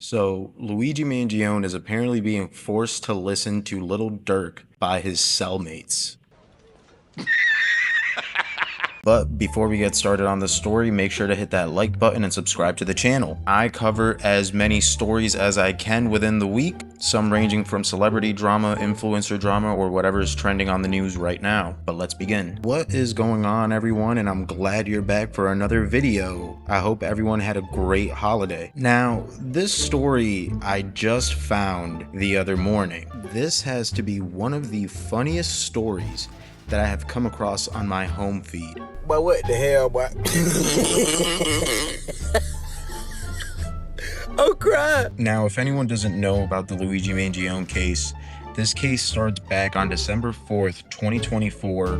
So, Luigi Mangione is apparently being forced to listen to Lil Durk by his cellmates. But before we get started on the story, make sure to hit that like button and subscribe to the channel. I cover as many stories as I can within the week, some ranging from celebrity drama, influencer drama, or whatever is trending on the news right now. But let's begin. What is going on, everyone? And I'm glad you're back for another video. I hope everyone had a great holiday. Now, this story I just found the other morning. This has to be one of the funniest stories that I have come across on my home feed. But what the hell, boy? Oh, crap. Now, if anyone doesn't know about the Luigi Mangione case, this case starts back on December 4th, 2024,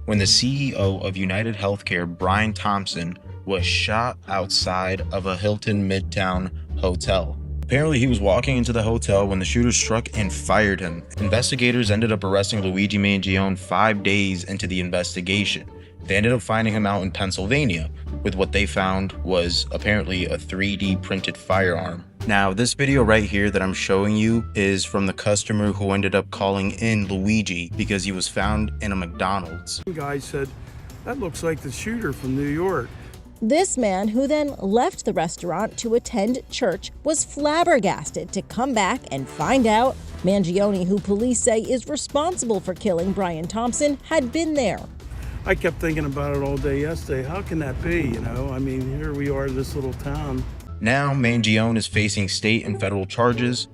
when the CEO of UnitedHealthcare, Brian Thompson, was shot outside of a Hilton Midtown hotel. Apparently, he was walking into the hotel when the shooter struck and fired him. Investigators ended up arresting Luigi Mangione 5 days into the investigation. They ended up finding him out in Pennsylvania with what they found was apparently a 3D printed firearm. Now, this video right here that I'm showing you is from the customer who ended up calling in Luigi because he was found in a McDonald's. The guy said, "That looks like the shooter from New York." This man, who then left the restaurant to attend church, was flabbergasted to come back and find out Mangione, who police say is responsible for killing Brian Thompson, had been there. I kept thinking about it all day yesterday. How can that be, you know? I mean, here we are, this little town. Now, Mangione is facing state and federal charges.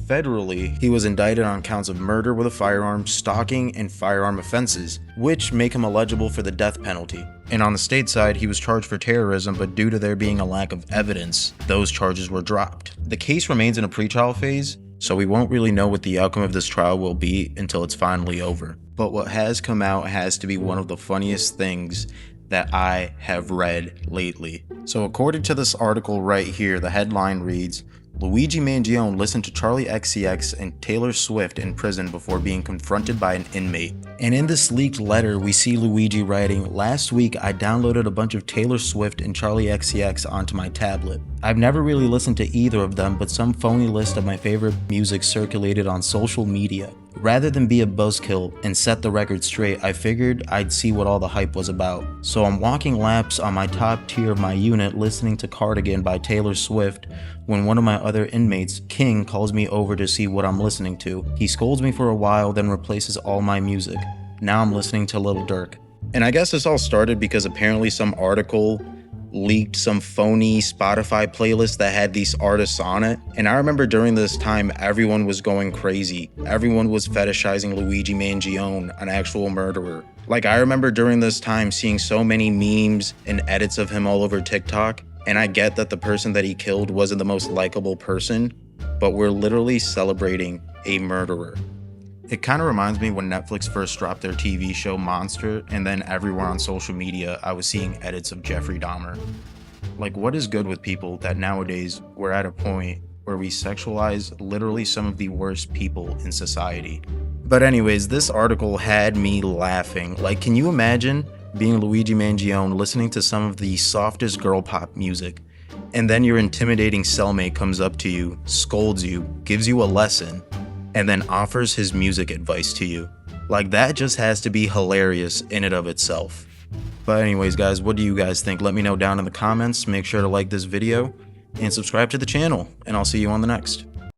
Federally, he was indicted on counts of murder with a firearm, stalking, and firearm offenses, which make him eligible for the death penalty. And on the state side, he was charged for terrorism, but due to there being a lack of evidence, those charges were dropped. The case remains in a pretrial phase, so we won't really know what the outcome of this trial will be until it's finally over. But what has come out has to be one of the funniest things that I have read lately. So according to this article right here, the headline reads, Luigi Mangione listened to Charli XCX and Taylor Swift in prison before being confronted by an inmate. And in this leaked letter, we see Luigi writing, "Last week I downloaded a bunch of Taylor Swift and Charli XCX onto my tablet. I've never really listened to either of them, but some phony list of my favorite music circulated on social media. Rather than be a buzzkill and set the record straight, I figured I'd see what all the hype was about. So I'm walking laps on my top tier of my unit listening to Cardigan by Taylor Swift when one of my other inmates, King, calls me over to see what I'm listening to. He scolds me for a while, then replaces all my music. Now I'm listening to Lil Durk." And I guess this all started because apparently some article leaked some phony Spotify playlist that had these artists on it. And I remember during this time, everyone was going crazy. Everyone was fetishizing Luigi Mangione, an actual murderer. Like, I remember during this time seeing so many memes and edits of him all over TikTok. And I get that the person that he killed wasn't the most likable person, but we're literally celebrating a murderer. It kind of reminds me when Netflix first dropped their TV show Monster, and then everywhere on social media I was seeing edits of Jeffrey Dahmer. Like, what is good with people that nowadays we're at a point where we sexualize literally some of the worst people in society? But anyways, this article had me laughing. Like, can you imagine being Luigi Mangione listening to some of the softest girl pop music, and then your intimidating cellmate comes up to you, scolds you, gives you a lesson, and then offers his music advice to you? Like, that just has to be hilarious in and of itself. But anyways, guys, what do you guys think? Let me know down in the comments. Make sure to like this video and subscribe to the channel, and I'll see you on the next.